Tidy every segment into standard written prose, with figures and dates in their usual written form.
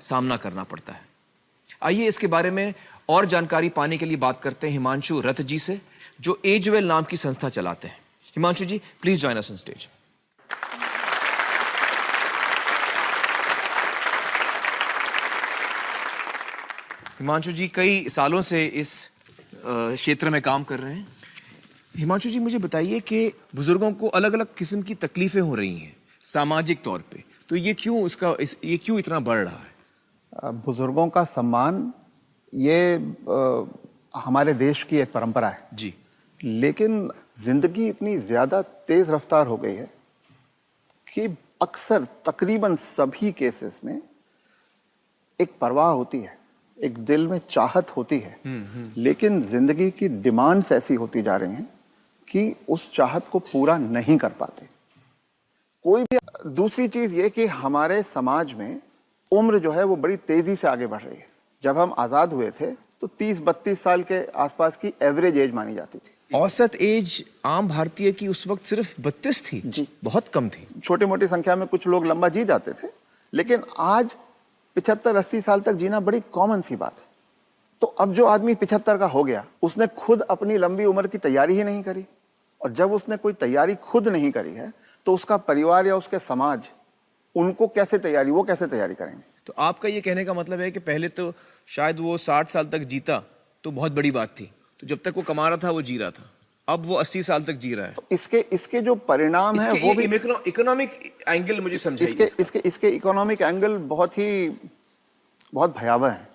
सामना करना पड़ता है। आइए इसके बारे में और जानकारी पाने के लिए बात करते हैं हिमांशु रथ जी से, जो एजवेल नाम की संस्था चलाते हैं। Himanshu ji, please join us on stage. Himanshu ji कई सालों से इस क्षेत्र में काम कर रहे हैं। हिमांशु जी, मुझे बताइए कि बुजुर्गों को अलग अलग किस्म की तकलीफें हो रही हैं सामाजिक तौर पे, तो ये क्यों इतना बढ़ रहा है? बुजुर्गों का सम्मान ये हमारे देश की एक परंपरा है जी, लेकिन जिंदगी इतनी ज्यादा तेज रफ्तार हो गई है कि अक्सर तकरीबन सभी केसेस में एक परवाह होती है, एक दिल में चाहत होती है, लेकिन जिंदगी की डिमांड्स ऐसी होती जा रही हैं कि उस चाहत को पूरा नहीं कर पाते कोई भी। दूसरी चीज ये कि हमारे समाज में उम्र जो है वो बड़ी तेजी से आगे बढ़ रही है। जब हम आजाद हुए थे तो 30-32 साल के आसपास की एवरेज एज मानी जाती थी। औसत एज आम भारतीय की उस वक्त सिर्फ 32 थी जी, बहुत कम थी। छोटी मोटी संख्या में कुछ लोग लंबा जी जाते थे, लेकिन आज 75-80 साल तक जीना बड़ी कॉमन सी बात है। तो अब जो आदमी 75 का हो गया, उसने खुद अपनी लंबी उम्र की तैयारी ही नहीं करी, और जब उसने कोई तैयारी खुद नहीं करी है तो उसका परिवार या उसके समाज उनको वो कैसे तैयारी करेंगे? तो आपका ये कहने का मतलब है कि पहले तो शायद वो 60 साल तक जीता तो बहुत बड़ी बात थी, तो जब तक वो कमा रहा था वो जी रहा था, अब वो 80 साल तक जी रहा है। तो इसके जो परिणाम है वो भी इकोनॉमिक एंगल मुझे समझाइए। इसके इकोनॉमिक एंगल बहुत भयावह है।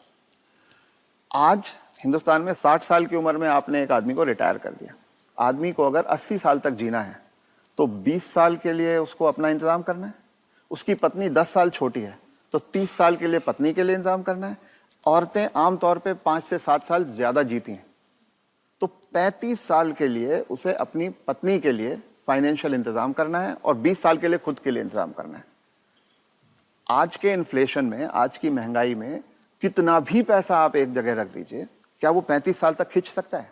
आज हिंदुस्तान में 60 साल की उम्र में आपने एक आदमी को रिटायर कर दिया। आदमी को अगर 80 साल तक जीना है तो 20 साल के लिए उसको अपना इंतजाम करना है। उसकी पत्नी 10 साल छोटी है तो 30 साल के लिए पत्नी के लिए इंतजाम करना है। औरतें आमतौर पे 5 से 7 साल ज्यादा जीती हैं, तो 35 साल के लिए उसे अपनी पत्नी के लिए फाइनेंशियल इंतजाम करना है और 20 साल के लिए खुद के लिए इंतजाम करना है। आज के इन्फ्लेशन में, आज की महंगाई में कितना भी पैसा आप एक जगह रख दीजिए, क्या वो 35 साल तक खींच सकता है?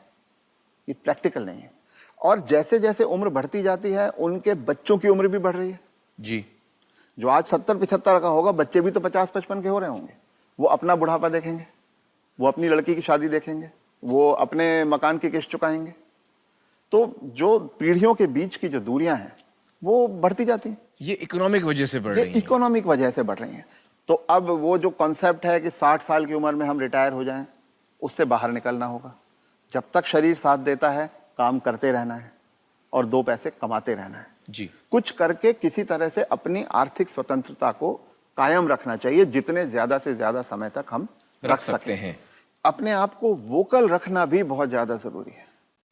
ये प्रैक्टिकल नहीं है। और जैसे जैसे उम्र बढ़ती जाती है उनके बच्चों की उम्र भी बढ़ रही है। जी, जो आज 70-75 का होगा, बच्चे भी तो 50-55 के हो रहे होंगे। वो अपना बुढ़ापा देखेंगे, वो अपनी लड़की की शादी देखेंगे, वो अपने मकान की किस्त चुकाएंगे। तो जो पीढ़ियों के बीच की जो दूरियां हैं वो बढ़ती जाती हैं। ये इकोनॉमिक वजह से बढ़ रही है। इकोनॉमिक वजह से बढ़ रही हैं। तो अब वो जो कॉन्सेप्ट है कि 60 साल की उम्र में हम रिटायर हो जाएं, उससे बाहर निकलना होगा। जब तक शरीर साथ देता है काम करते रहना है और 2 पैसे कमाते रहना है जी। कुछ करके किसी तरह से अपनी आर्थिक स्वतंत्रता को कायम रखना चाहिए, जितने ज्यादा से ज्यादा समय तक हम रख सकते हैं। अपने आप को वोकल रखना भी बहुत ज्यादा जरूरी है।